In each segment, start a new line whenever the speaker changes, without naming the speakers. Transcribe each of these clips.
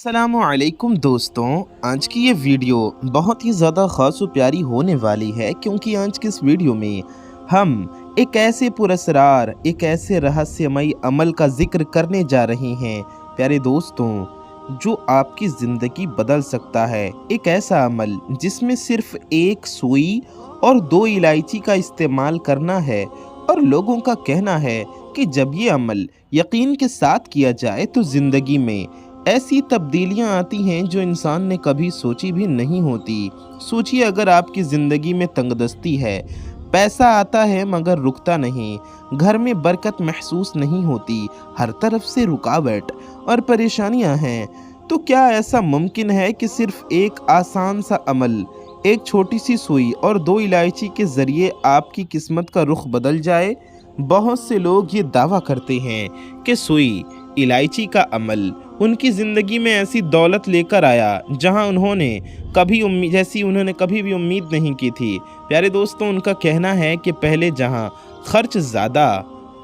अस्सलामुअलैकुम दोस्तों, आज की ये वीडियो बहुत ही ज़्यादा ख़ास और प्यारी होने वाली है क्योंकि आज की इस वीडियो में हम एक ऐसे पुरस्कार, एक ऐसे रहस्यमयी अमल का जिक्र करने जा रहे हैं प्यारे दोस्तों, जो आपकी ज़िंदगी बदल सकता है। एक ऐसा अमल जिसमें सिर्फ एक सुई और 2 इलायची का इस्तेमाल करना है और लोगों का कहना है कि जब ये अमल यकीन के साथ किया जाए तो ज़िंदगी में ऐसी तब्दीलियां आती हैं जो इंसान ने कभी सोची भी नहीं होती। सोचिए, अगर आपकी ज़िंदगी में तंगदस्ती है, पैसा आता है मगर रुकता नहीं, घर में बरकत महसूस नहीं होती, हर तरफ से रुकावट और परेशानियां हैं, तो क्या ऐसा मुमकिन है कि सिर्फ एक आसान सा अमल, एक छोटी सी सुई और 2 इलायची के ज़रिए आपकी किस्मत का रुख बदल जाए? बहुत से लोग ये दावा करते हैं कि सुई इलायची का अमल उनकी ज़िंदगी में ऐसी दौलत लेकर आया जहां उन्होंने कभी भी उम्मीद नहीं की थी। प्यारे दोस्तों, उनका कहना है कि पहले जहां खर्च ज़्यादा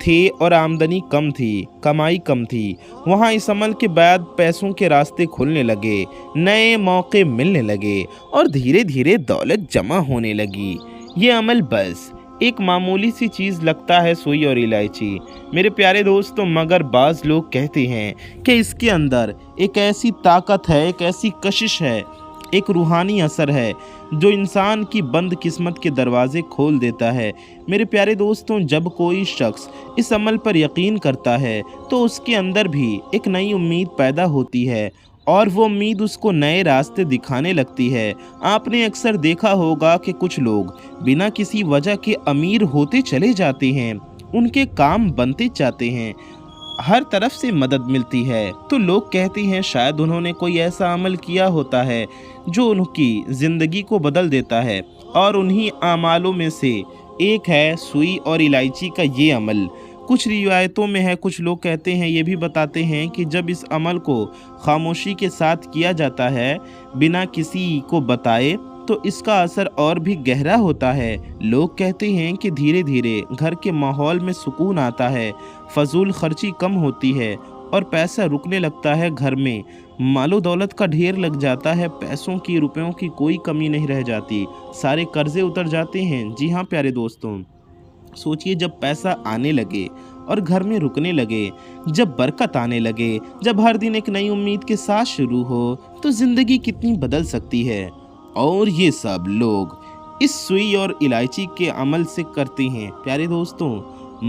थे और आमदनी कम थी, कमाई कम थी, वहां इस अमल के बाद पैसों के रास्ते खुलने लगे, नए मौके मिलने लगे और धीरे धीरे दौलत जमा होने लगी। ये अमल बस एक मामूली सी चीज़ लगता है, सुई और इलायची, मेरे प्यारे दोस्तों, मगर बाज़ लोग कहते हैं कि इसके अंदर एक ऐसी ताकत है, एक ऐसी कशिश है, एक रूहानी असर है जो इंसान की बंद किस्मत के दरवाज़े खोल देता है। मेरे प्यारे दोस्तों, जब कोई शख्स इस अमल पर यकीन करता है तो उसके अंदर भी एक नई उम्मीद पैदा होती है और वो उम्मीद उसको नए रास्ते दिखाने लगती है। आपने अक्सर देखा होगा कि कुछ लोग बिना किसी वजह के अमीर होते चले जाते हैं, उनके काम बनते जाते हैं, हर तरफ से मदद मिलती है, तो लोग कहते हैं शायद उन्होंने कोई ऐसा अमल किया होता है जो उनकी ज़िंदगी को बदल देता है। और उन्हीं अमालों में से एक है सुई और इलायची का ये अमल। कुछ रिवायतों में है, कुछ लोग कहते हैं, ये भी बताते हैं कि जब इस अमल को खामोशी के साथ किया जाता है, बिना किसी को बताए, तो इसका असर और भी गहरा होता है। लोग कहते हैं कि धीरे धीरे घर के माहौल में सुकून आता है, फजूल खर्ची कम होती है और पैसा रुकने लगता है। घर में मालो दौलत का ढेर लग जाता है, पैसों की, रुपयों की कोई कमी नहीं रह जाती, सारे कर्जे उतर जाते हैं। जी हाँ प्यारे दोस्तों, सोचिए, जब पैसा आने लगे और घर में रुकने लगे, जब बरकत आने लगे, जब हर दिन एक नई उम्मीद के साथ शुरू हो, तो ज़िंदगी कितनी बदल सकती है। और ये सब लोग इस सुई और इलायची के अमल से करते हैं प्यारे दोस्तों।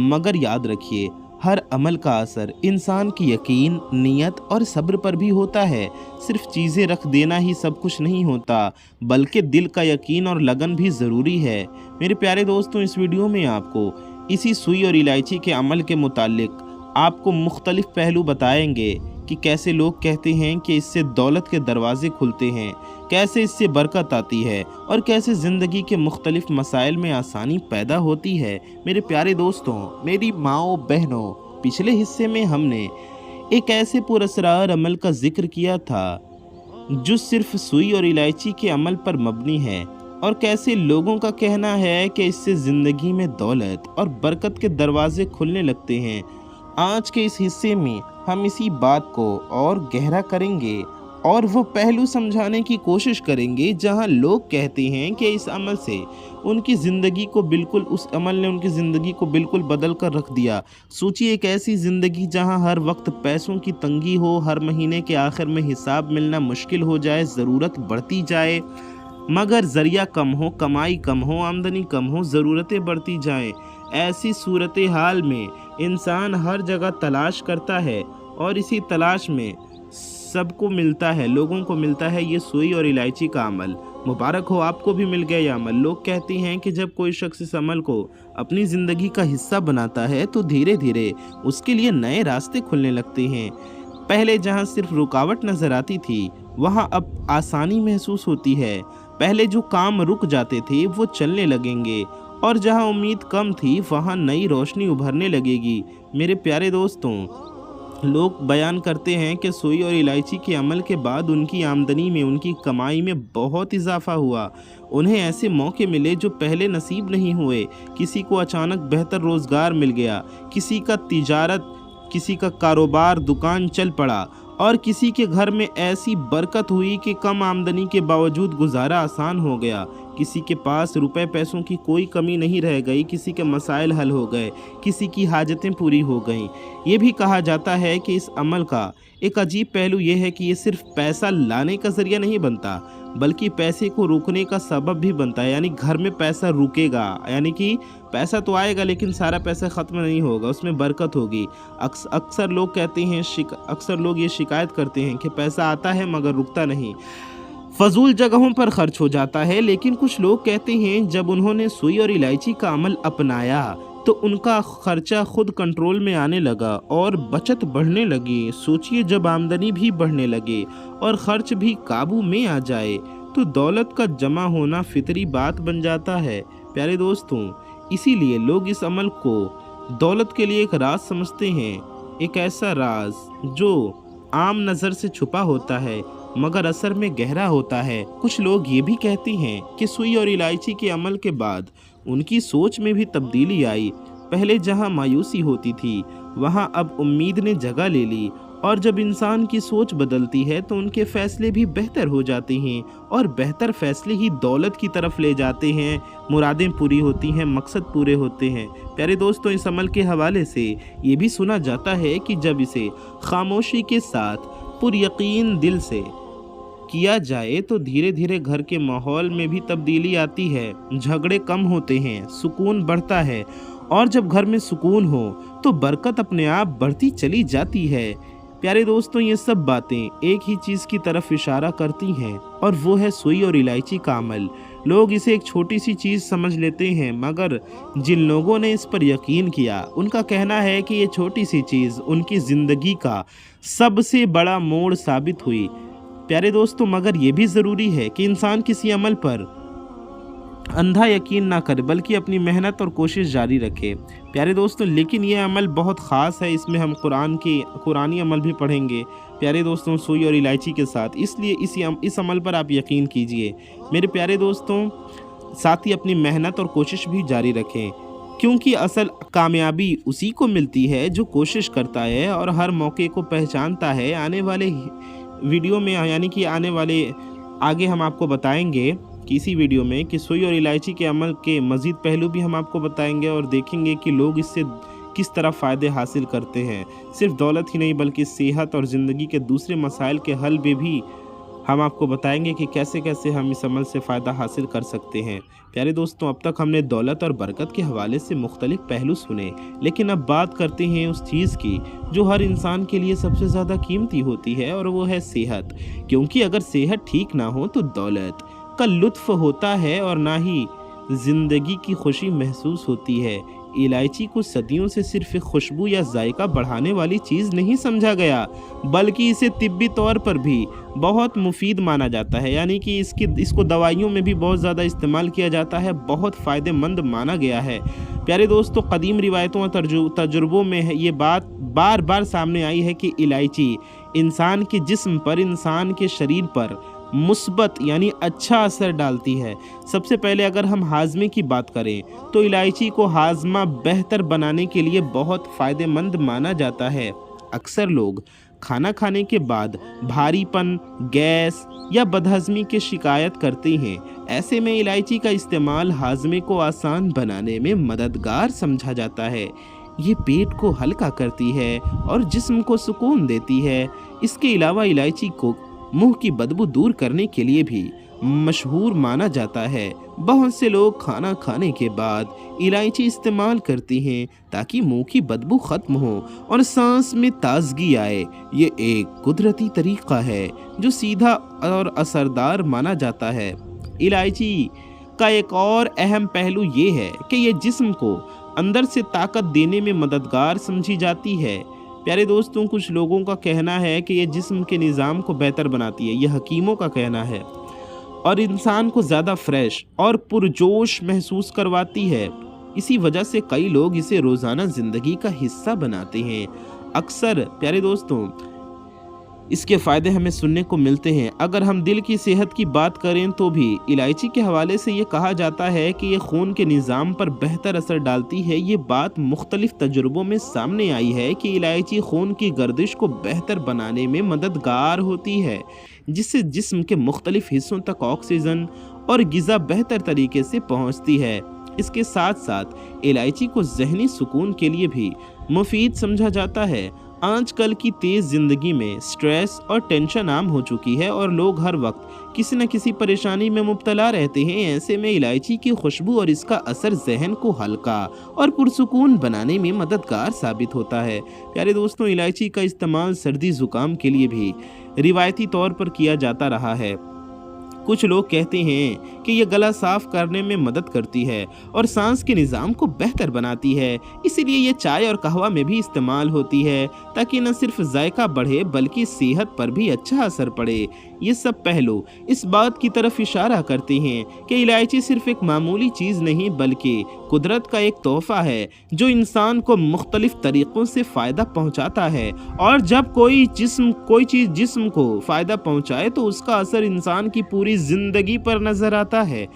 मगर याद रखिए, हर अमल का असर इंसान की यकीन, नियत और सब्र पर भी होता है। सिर्फ चीज़ें रख देना ही सब कुछ नहीं होता, बल्कि दिल का यकीन और लगन भी ज़रूरी है। मेरे प्यारे दोस्तों, इस वीडियो में आपको इसी सुई और इलायची के अमल के मुतालिक आपको मुख्तलिफ पहलू बताएंगे कि कैसे लोग कहते हैं कि इससे दौलत के दरवाजे खुलते हैं, कैसे इससे बरकत आती है और कैसे ज़िंदगी के मुख्तलिफ मसाइल में आसानी पैदा होती है। मेरे प्यारे दोस्तों, मेरी माओ बहनों, पिछले हिस्से में हमने एक ऐसे पुरअसरार अमल का जिक्र किया था जो सिर्फ सुई और इलायची के अमल पर मबनी है और कैसे लोगों का कहना है कि इससे ज़िंदगी में दौलत और बरकत के दरवाजे खुलने लगते हैं। आज के इस हिस्से में हम इसी बात को और गहरा करेंगे और वो पहलू समझाने की कोशिश करेंगे जहां लोग कहते हैं कि इस अमल से उनकी ज़िंदगी को बिल्कुल, उस अमल ने उनकी ज़िंदगी को बिल्कुल बदल कर रख दिया। सोचिए, एक ऐसी ज़िंदगी जहां हर वक्त पैसों की तंगी हो, हर महीने के आखिर में हिसाब मिलना मुश्किल हो जाए, ज़रूरत बढ़ती जाए मगर ज़रिया कम हो, कमाई कम हो, आमदनी कम हो, ज़रूरतें बढ़ती जाएं। ऐसी सूरत हाल में इंसान हर जगह तलाश करता है और इसी तलाश में सबको मिलता है, लोगों को मिलता है ये सुई और इलायची का अमल। मुबारक हो, आपको भी मिल गया ये अमल। लोग कहते हैं कि जब कोई शख्स इस अमल को अपनी ज़िंदगी का हिस्सा बनाता है तो धीरे धीरे उसके लिए नए रास्ते खुलने लगते हैं। पहले जहां सिर्फ रुकावट नज़र आती थी, वहां अब आसानी महसूस होती है। पहले जो काम रुक जाते थे वो चलने लगेंगे और जहां उम्मीद कम थी वहां नई रोशनी उभरने लगेगी। मेरे प्यारे दोस्तों, लोग बयान करते हैं कि सुई और इलायची के अमल के बाद उनकी आमदनी में, उनकी कमाई में बहुत इजाफा हुआ। उन्हें ऐसे मौके मिले जो पहले नसीब नहीं हुए। किसी को अचानक बेहतर रोज़गार मिल गया, किसी का कारोबार, दुकान चल पड़ा और किसी के घर में ऐसी बरकत हुई कि कम आमदनी के बावजूद गुजारा आसान हो गया। किसी के पास रुपए पैसों की कोई कमी नहीं रह गई, किसी के मसाइल हल हो गए, किसी की हाजतें पूरी हो गईं। ये भी कहा जाता है कि इस अमल का एक अजीब पहलू ये है कि ये सिर्फ पैसा लाने का ज़रिया नहीं बनता, बल्कि पैसे को रोकने का सबब भी बनता है। यानी घर में पैसा रुकेगा, यानी कि पैसा तो आएगा लेकिन सारा पैसा ख़त्म नहीं होगा, उसमें बरकत होगी। अक्सर लोग कहते हैं, अक्सर लोग ये शिकायत करते हैं कि पैसा आता है मगर रुकता नहीं, फजूल जगहों पर खर्च हो जाता है। लेकिन कुछ लोग कहते हैं जब उन्होंने सुई और इलायची का अमल अपनाया तो उनका खर्चा खुद कंट्रोल में आने लगा और बचत बढ़ने लगी। सोचिए, जब आमदनी भी बढ़ने लगे और खर्च भी काबू में आ जाए तो दौलत का जमा होना फितरी बात बन जाता है। प्यारे दोस्तों, इसीलिए लोग इस अमल को दौलत के लिए एक राज समझते हैं, एक ऐसा राज जो आम नज़र से छुपा होता है मगर असर में गहरा होता है। कुछ लोग ये भी कहते हैं कि सुई और इलायची के अमल के बाद उनकी सोच में भी तब्दीली आई। पहले जहां मायूसी होती थी वहां अब उम्मीद ने जगह ले ली, और जब इंसान की सोच बदलती है तो उनके फैसले भी बेहतर हो जाते हैं, और बेहतर फैसले ही दौलत की तरफ ले जाते हैं, मुरादें पूरी होती हैं, मकसद पूरे होते हैं। प्यारे दोस्तों, इस अमल के हवाले से ये भी सुना जाता है कि जब इसे खामोशी के साथ पुरयकीन दिल से किया जाए तो धीरे धीरे घर के माहौल में भी तब्दीली आती है, झगड़े कम होते हैं, सुकून बढ़ता है, और जब घर में सुकून हो तो बरकत अपने आप बढ़ती चली जाती है। प्यारे दोस्तों, ये सब बातें एक ही चीज़ की तरफ इशारा करती हैं, और वो है सुई और इलायची का अमल। लोग इसे एक छोटी सी चीज़ समझ लेते हैं, मगर जिन लोगों ने इस पर यकीन किया उनका कहना है कि ये छोटी सी चीज़ उनकी ज़िंदगी का सबसे बड़ा मोड़ साबित हुई। प्यारे दोस्तों, मगर ये भी ज़रूरी है कि इंसान किसी अमल पर अंधा यकीन ना करे, बल्कि अपनी मेहनत और कोशिश जारी रखे। प्यारे दोस्तों, लेकिन ये अमल बहुत ख़ास है, इसमें हम कुरानी अमल भी पढ़ेंगे प्यारे दोस्तों, सुई और इलायची के साथ। इसलिए इस अमल पर आप यकीन कीजिए मेरे प्यारे दोस्तों। साथ ही अपनी मेहनत और कोशिश भी जारी रखें, क्योंकि असल कामयाबी उसी को मिलती है जो कोशिश करता है और हर मौके को पहचानता है। आने वाले वीडियो में, यानी कि आने वाले आगे हम आपको बताएंगे कि इसी वीडियो में कि सुई और इलायची के अमल के मज़ीद पहलू भी हम आपको बताएंगे, और देखेंगे कि लोग इससे किस तरह फ़ायदे हासिल करते हैं। सिर्फ दौलत ही नहीं बल्कि सेहत और ज़िंदगी के दूसरे मसाइल के हल में भी हम आपको बताएंगे कि कैसे कैसे हम इस अमल से फ़ायदा हासिल कर सकते हैं। प्यारे दोस्तों, अब तक हमने दौलत और बरकत के हवाले से मुख्तलिफ पहलू सुने, लेकिन अब बात करते हैं उस चीज़ की जो हर इंसान के लिए सबसे ज़्यादा कीमती होती है, और वो है सेहत। क्योंकि अगर सेहत ठीक ना हो तो दौलत का लुत्फ़ होता है और ना ही ज़िंदगी की खुशी महसूस होती है। इलायची को सदियों से सिर्फ एक खुशबू या जायका बढ़ाने वाली चीज़ नहीं समझा गया, बल्कि इसे तिब्बी तौर पर भी बहुत मुफीद माना जाता है। यानी कि इसको दवाइयों में भी बहुत ज़्यादा इस्तेमाल किया जाता है, बहुत फ़ायदेमंद माना गया है। प्यारे दोस्तों, कदीम रिवायतों और तजुर्बों में ये बात बार बार सामने आई है कि इलायची इंसान के जिस्म पर, इंसान के शरीर पर मुस्बत यानी अच्छा असर डालती है। सबसे पहले अगर हम हाजमे की बात करें तो इलायची को हाजमा बेहतर बनाने के लिए बहुत फ़ायदेमंद माना जाता है। अक्सर लोग खाना खाने के बाद भारीपन, गैस या बदहज़मी की शिकायत करते हैं। ऐसे में इलायची का इस्तेमाल हाजमे को आसान बनाने में मददगार समझा जाता है। ये पेट को हल्का करती है और जिस्म को सुकून देती है। इसके अलावा इलायची को मुंह की बदबू दूर करने के लिए भी मशहूर माना जाता है। बहुत से लोग खाना खाने के बाद इलायची इस्तेमाल करते हैं ताकि मुंह की बदबू ख़त्म हो और सांस में ताजगी आए। ये एक कुदरती तरीक़ा है जो सीधा और असरदार माना जाता है। इलायची का एक और अहम पहलू ये है कि ये जिस्म को अंदर से ताकत देने में मददगार समझी जाती है। प्यारे दोस्तों, कुछ लोगों का कहना है कि ये जिस्म के निज़ाम को बेहतर बनाती है, यह हकीमों का कहना है, और इंसान को ज़्यादा फ्रेश और पुरजोश महसूस करवाती है। इसी वजह से कई लोग इसे रोज़ाना ज़िंदगी का हिस्सा बनाते हैं। अक्सर प्यारे दोस्तों, اس کے فائدے ہمیں سننے کو ملتے ہیں۔ اگر ہم دل کی صحت کی بات کریں تو بھی الائچی کے حوالے سے یہ کہا جاتا ہے کہ یہ خون کے نظام پر بہتر اثر ڈالتی ہے۔ یہ بات مختلف تجربوں میں سامنے آئی ہے کہ الائچی خون کی گردش کو بہتر بنانے میں مددگار ہوتی ہے، جس سے جسم کے مختلف حصوں تک آکسیجن اور غذا بہتر طریقے سے پہنچتی ہے۔ اس کے ساتھ ساتھ الائچی کو ذہنی سکون کے لیے بھی مفید سمجھا جاتا ہے۔ آج کل کی تیز زندگی میں سٹریس اور ٹینشن عام ہو چکی ہے اور لوگ ہر وقت کسی نہ کسی پریشانی میں مبتلا رہتے ہیں۔ ایسے میں الائچی کی خوشبو اور اس کا اثر ذہن کو ہلکا اور پرسکون بنانے میں مددگار ثابت ہوتا ہے۔ پیارے دوستوں، الائچی کا استعمال سردی زکام کے لیے بھی روایتی طور پر کیا جاتا رہا ہے۔ کچھ لوگ کہتے ہیں کہ یہ گلا صاف کرنے میں مدد کرتی ہے اور سانس کے نظام کو بہتر بناتی ہے، اسی لیے یہ چائے اور قہوہ میں بھی استعمال ہوتی ہے تاکہ نہ صرف ذائقہ بڑھے بلکہ صحت پر بھی اچھا اثر پڑے۔ یہ سب پہلو اس بات کی طرف اشارہ کرتے ہیں کہ الائچی صرف ایک معمولی چیز نہیں بلکہ قدرت کا ایک تحفہ ہے جو انسان کو مختلف طریقوں سے فائدہ پہنچاتا ہے، اور جب کوئی چیز جسم کو فائدہ پہنچائے تو اس کا اثر انسان کی پوری زندگی پر نظر آتا ہے۔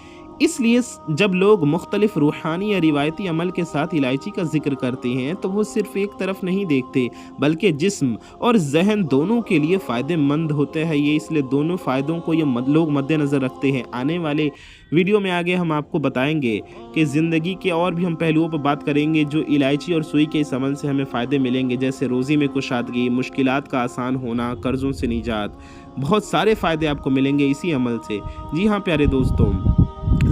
اس لیے جب لوگ مختلف روحانی یا روایتی عمل کے ساتھ الائچی کا ذکر کرتے ہیں تو وہ صرف ایک طرف نہیں دیکھتے بلکہ جسم اور ذہن دونوں کے لیے فائدہ مند ہوتا ہے۔ یہ اس لیے دونوں فائدوں کو یہ لوگ مد نظر رکھتے ہیں۔ آنے والے ویڈیو میں آگے ہم آپ کو بتائیں گے کہ زندگی کے اور بھی ہم پہلوؤں پر بات کریں گے جو الائچی اور سوئی کے اس عمل سے ہمیں فائدے ملیں گے، جیسے روزی میں کشادگی، مشکلات کا آسان ہونا، قرضوں سے نجات۔ بہت سارے فائدے آپ کو ملیں گے اسی عمل سے۔ جی ہاں پیارے دوستوں،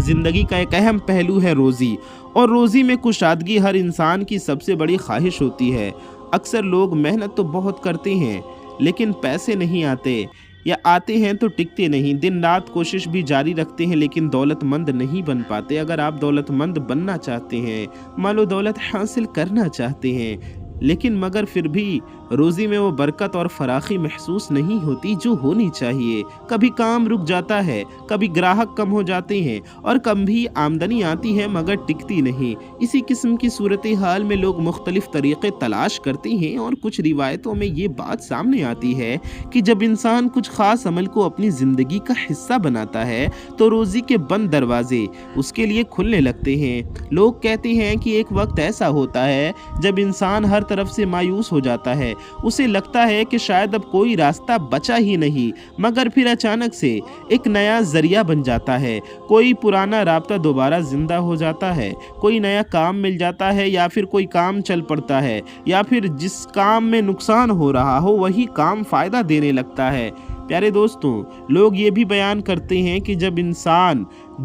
زندگی کا ایک اہم پہلو ہے روزی، اور روزی میں کشادگی ہر انسان کی سب سے بڑی خواہش ہوتی ہے۔ اکثر لوگ محنت تو بہت کرتے ہیں لیکن پیسے نہیں آتے، یا آتے ہیں تو ٹکتے نہیں۔ دن رات کوشش بھی جاری رکھتے ہیں لیکن دولت مند نہیں بن پاتے۔ اگر آپ دولت مند بننا چاہتے ہیں، مال و دولت حاصل کرنا چاہتے ہیں، لیکن مگر پھر بھی روزی میں وہ برکت اور فراخی محسوس نہیں ہوتی جو ہونی چاہیے، کبھی کام رک جاتا ہے، کبھی گراہک کم ہو جاتے ہیں، اور کبھی آمدنی آتی ہے مگر ٹکتی نہیں۔ اسی قسم کی صورتحال میں لوگ مختلف طریقے تلاش کرتے ہیں، اور کچھ روایتوں میں یہ بات سامنے آتی ہے کہ جب انسان کچھ خاص عمل کو اپنی زندگی کا حصہ بناتا ہے تو روزی کے بند دروازے اس کے لیے کھلنے لگتے ہیں۔ لوگ کہتے ہیں کہ ایک وقت ایسا ہوتا ہے جب انسان ہر طرف سے مایوس ہو جاتا ہے، اسے لگتا ہے کہ شاید اب کوئی راستہ بچا ہی نہیں، مگر پھر اچانک سے ایک نیا ذریعہ بن جاتا ہے، کوئی پرانا رابطہ دوبارہ زندہ ہو جاتا ہے، کوئی نیا کام مل جاتا ہے، یا پھر کوئی کام چل پڑتا ہے، یا پھر جس کام میں نقصان ہو رہا ہو وہی کام فائدہ دینے لگتا ہے۔ پیارے دوستوں، لوگ یہ بھی بیان کرتے ہیں کہ جب انسان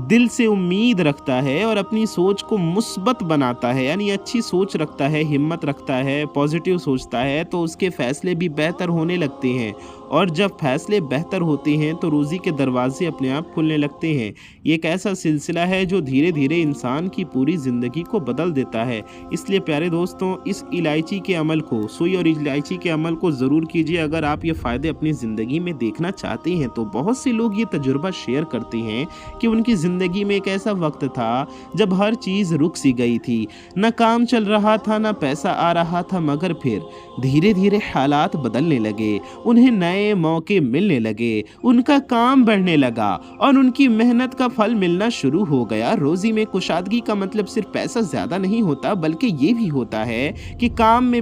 دل سے امید رکھتا ہے اور اپنی سوچ کو مثبت بناتا ہے، یعنی اچھی سوچ رکھتا ہے، ہمت رکھتا ہے، پازیٹیو سوچتا ہے، تو اس کے فیصلے بھی بہتر ہونے لگتے ہیں، اور جب فیصلے بہتر ہوتے ہیں تو روزی کے دروازے اپنے آپ کھلنے لگتے ہیں۔ یہ ایک ایسا سلسلہ ہے جو دھیرے دھیرے انسان کی پوری زندگی کو بدل دیتا ہے۔ اس لیے پیارے دوستوں، اس الائچی کے عمل کو، سوئی اور الائچی کے عمل کو ضرور کیجیے اگر آپ یہ فائدے اپنی زندگی میں دیکھنا چاہتے ہیں۔ تو بہت سے لوگ یہ تجربہ شیئر کرتے ہیں کہ ان کی زندگی میں ایک ایسا وقت تھا جب ہر چیز رک سی گئی تھی، نہ کام چل رہا تھا، نہ پیسہ آ رہا تھا، مگر پھر دھیرے دھیرے حالات بدلنے لگے، انہیں نئے موقع ملنے لگے، ان کا کام بڑھنے لگا اور ان کی محنت کا پھل ملنا شروع ہو گیا۔ روزی میں کشادگی کا مطلب صرف پیسہ زیادہ نہیں ہوتا بلکہ یہ بھی ہوتا ہے کہ کم میں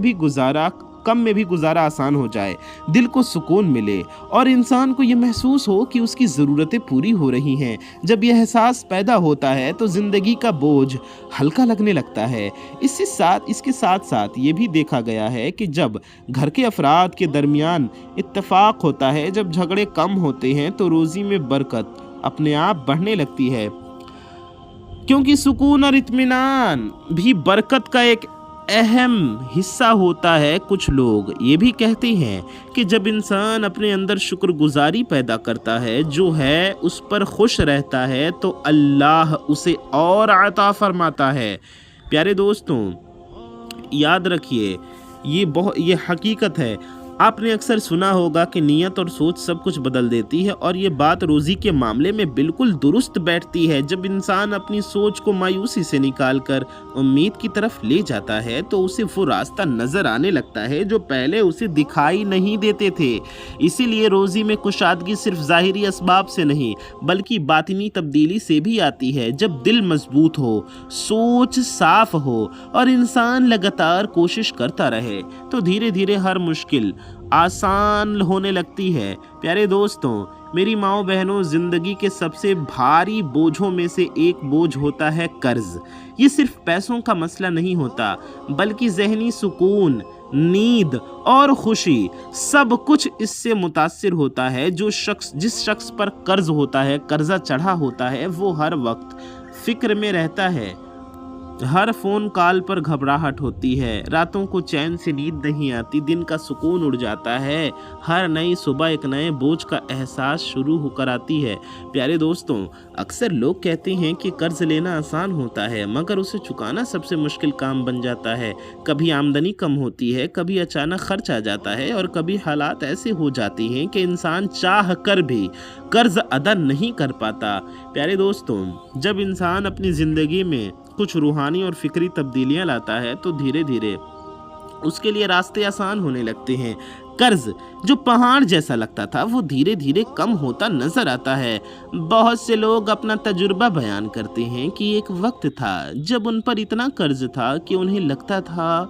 بھی گزارا آسان ہو جائے، دل کو سکون ملے اور انسان کو یہ محسوس ہو کہ اس کی ضرورتیں پوری ہو رہی ہیں۔ جب یہ احساس پیدا ہوتا ہے تو زندگی کا بوجھ ہلکا لگنے لگتا ہے۔ اس کے ساتھ ساتھ یہ بھی دیکھا گیا ہے کہ جب گھر کے افراد کے درمیان اتفاق ہوتا ہے، جب جھگڑے کم ہوتے ہیں تو روزی میں برکت اپنے آپ بڑھنے لگتی ہے، کیونکہ سکون اور اطمینان بھی برکت کا ایک اہم حصہ ہوتا ہے۔ کچھ لوگ یہ بھی کہتے ہیں کہ جب انسان اپنے اندر شکر گزاری پیدا کرتا ہے، جو ہے اس پر خوش رہتا ہے، تو اللہ اسے اور عطا فرماتا ہے۔ پیارے دوستوں، یاد رکھیے یہ حقیقت ہے، आपने अक्सर सुना होगा कि नीयत और सोच सब कुछ बदल देती है, और ये बात रोज़ी के मामले में बिल्कुल दुरुस्त बैठती है। जब इंसान अपनी सोच को मायूसी से निकालकर उम्मीद की तरफ ले जाता है तो उसे वो रास्ता नज़र आने लगता है जो पहले उसे दिखाई नहीं देते थे। इसीलिए रोज़ी में कुशादगी सिर्फ ज़ाहिरी असबाब से नहीं बल्कि बातिनी तब्दीली से भी आती है। जब दिल मजबूत हो, सोच साफ हो और इंसान लगातार कोशिश करता रहे तो धीरे धीरे हर मुश्किल आसान होने लगती है। प्यारे दोस्तों, मेरी माओ बहनों, जिंदगी के सबसे भारी बोझों में से एक बोझ होता है कर्ज। ये सिर्फ पैसों का मसला नहीं होता बल्कि ज़हनी सुकून, नींद और खुशी सब कुछ इससे मुतासिर होता है। जिस शख्स पर कर्ज होता है, कर्जा चढ़ा होता है, वो हर वक्त फिक्र में रहता है। हर फोन कॉल पर घबराहट होती है, रातों को चैन से नींद नहीं आती, दिन का सुकून उड़ जाता है। हर नई सुबह एक नए बोझ का एहसास शुरू होकर आती है। प्यारे दोस्तों, अक्सर लोग कहते हैं कि कर्ज लेना आसान होता है मगर उसे चुकाना सबसे मुश्किल काम बन जाता है। कभी आमदनी कम होती है, कभी अचानक खर्च आ जाता है और कभी हालात ऐसे हो जाते हैं कि इंसान चाह कर भी कर्ज अदा नहीं कर पाता। प्यारे दोस्तों, जब इंसान अपनी ज़िंदगी में कुछ रूहानी और फिक्री तब्दीलियां लाता है तो धीरे धीरे उसके लिए रास्ते आसान होने लगते हैं। कर्ज जो पहाड़ जैसा लगता था वो धीरे धीरे कम होता नजर आता है। बहुत से लोग अपना तजुर्बा बयान करते हैं कि एक वक्त था जब उन पर इतना कर्ज था कि उन्हें लगता था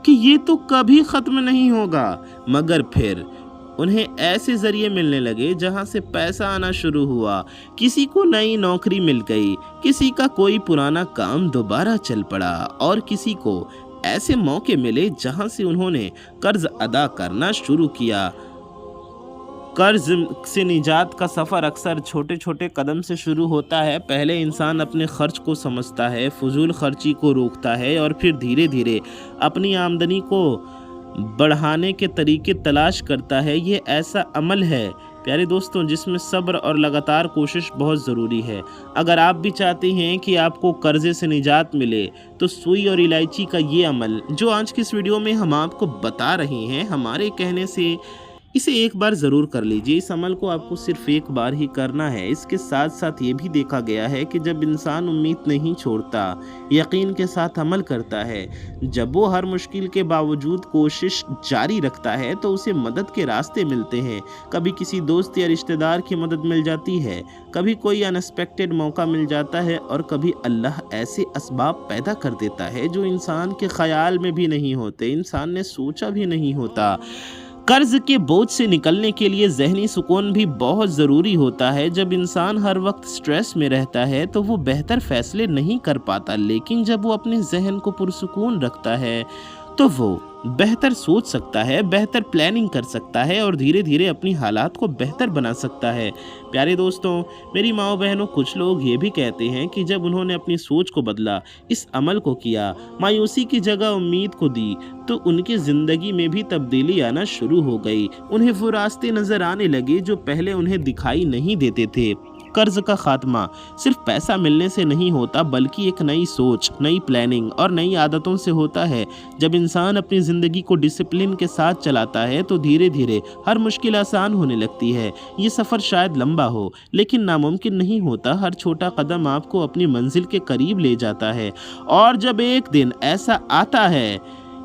कि ये तो कभी ख़त्म नहीं होगा, मगर फिर उन्हें ऐसे जरिए मिलने लगे जहां से पैसा आना शुरू हुआ। किसी को नई नौकरी मिल गई, किसी का कोई पुराना काम दोबारा चल पड़ा और किसी को ऐसे मौके मिले जहां से उन्होंने कर्ज अदा करना शुरू किया। कर्ज से निजात का सफ़र अक्सर छोटे छोटे कदम से शुरू होता है। पहले इंसान अपने खर्च को समझता है, फजूल खर्ची को रोकता है और फिर धीरे धीरे अपनी आमदनी को बढ़ाने के तरीके तलाश करता है। ये ऐसा अमल है प्यारे दोस्तों जिसमें सब्र और लगातार कोशिश बहुत ज़रूरी है। अगर आप भी चाहते हैं कि आपको कर्जे से निजात मिले तो सुई और इलायची का ये अमल जो आज की इस वीडियो में हम आपको बता रहे हैं, हमारे कहने से इसे एक बार ज़रूर कर लीजिए। इस अमल को आपको सिर्फ एक बार ही करना है। इसके साथ साथ ये भी देखा गया है कि जब इंसान उम्मीद नहीं छोड़ता, यकीन के साथ अमल करता है, जब वो हर मुश्किल के बावजूद कोशिश जारी रखता है तो उसे मदद के रास्ते मिलते हैं। कभी किसी दोस्त या रिश्तेदार की मदद मिल जाती है, कभी कोई अनएक्सपेक्टेड मौका मिल जाता है और कभी अल्लाह ऐसे असबाब पैदा कर देता है जो इंसान के ख्याल में भी नहीं होते, इंसान ने सोचा भी नहीं होता। कर्ज के बोझ से निकलने के लिए ज़हनी सुकून भी बहुत ज़रूरी होता है। जब इंसान हर वक्त स्ट्रेस में रहता है तो वो बेहतर फ़ैसले नहीं कर पाता, लेकिन जब वो अपने जहन को पुरसुकून रखता है तो वो बेहतर सोच सकता है, बेहतर प्लानिंग कर सकता है और धीरे धीरे अपनी हालात को बेहतर बना सकता है। प्यारे दोस्तों, मेरी माओ बहनों, कुछ लोग ये भी कहते हैं कि जब उन्होंने अपनी सोच को बदला, इस अमल को किया, मायूसी की जगह उम्मीद को दी, तो उनकी ज़िंदगी में भी तब्दीली आना शुरू हो गई। उन्हें वो रास्ते नज़र आने लगे जो पहले उन्हें दिखाई नहीं देते थे। कर्ज का खात्मा सिर्फ पैसा मिलने से नहीं होता बल्कि एक नई सोच, नई प्लानिंग और नई आदतों से होता है। जब इंसान अपनी ज़िंदगी को डिसिप्लिन के साथ चलाता है तो धीरे धीरे हर मुश्किल आसान होने लगती है। ये सफ़र शायद लंबा हो लेकिन नामुमकिन नहीं होता। हर छोटा कदम आपको अपनी मंजिल के करीब ले जाता है और जब एक दिन ऐसा आता है